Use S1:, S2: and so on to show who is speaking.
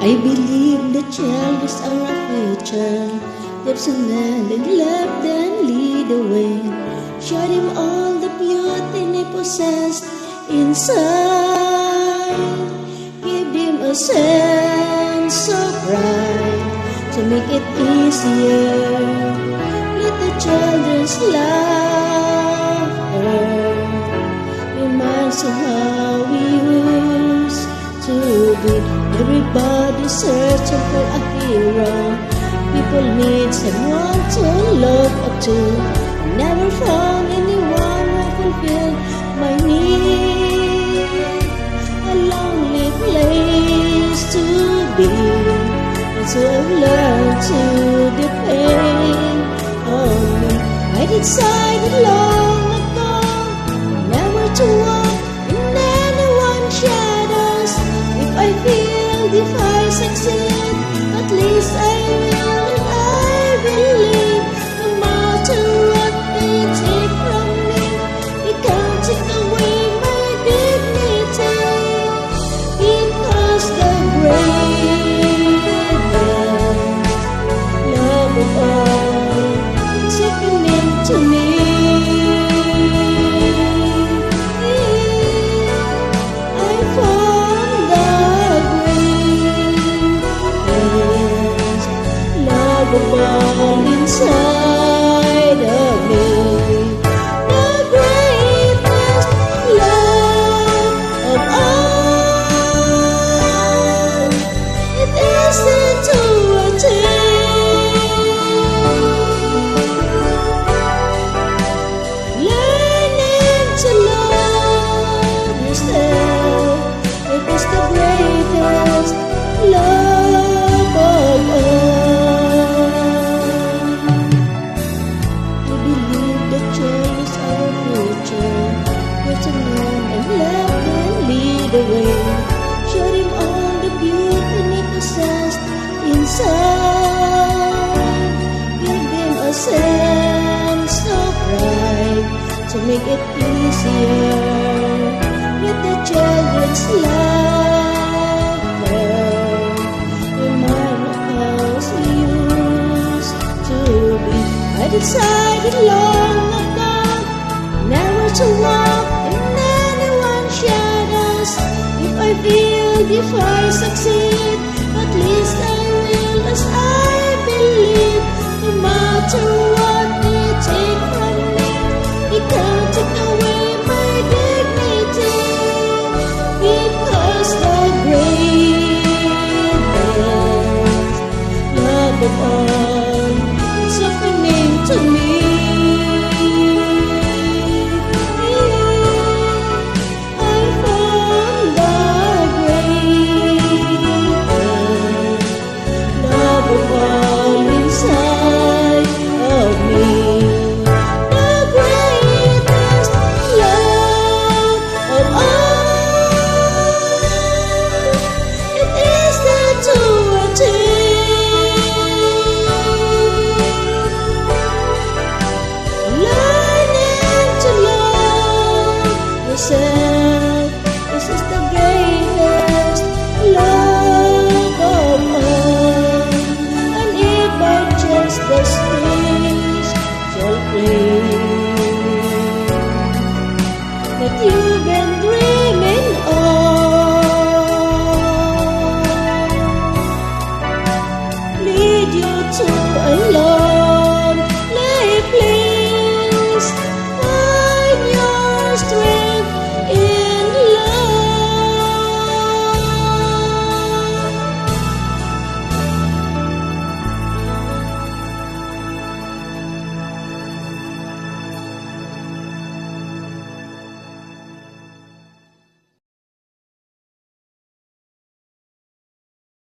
S1: I believe the child is our future. Personal and love then lead the way. Show them all the beauty they possess inside. Give them a sense of pride to make it easier. Let the children's laughter remind us of how we used to be. Everybody searching for a hero. People need someone to look up to. Never found anyone who fulfilled my need. A lonely place to be, and so I've learned to depend on me. I decided long ago never to walk in anyone's shadows. If I fail, if I succeed, at least I will, and I believe. No matter what they take from me, they can't take away my dignity. Because the greatest love of all is happening to me. I found the greatest love of all inside of me. The greatest love of all. It isn't to attain. Learning to love yourself. It is the greatest love of all. I believe the child is our future. Personal and love and lead the way. Show them all the beauty they possess inside. Give them a sense of pride to make it easier. Let the children's laughter remind of how we used to be. I decided long ago never to walk in anyone's shadows. If I fail, if I succeed, at least I will, as I believe. No matter what they take from me, they can't take away my dignity. Because the greatest love of all is happening to me. I found the greatest love of all inside of me. The greatest love of all. It is there to attain. Learning to love yourself. This is the greatest love of all. And if by chance the strings shall play that you've been dreaming of, lead you to a love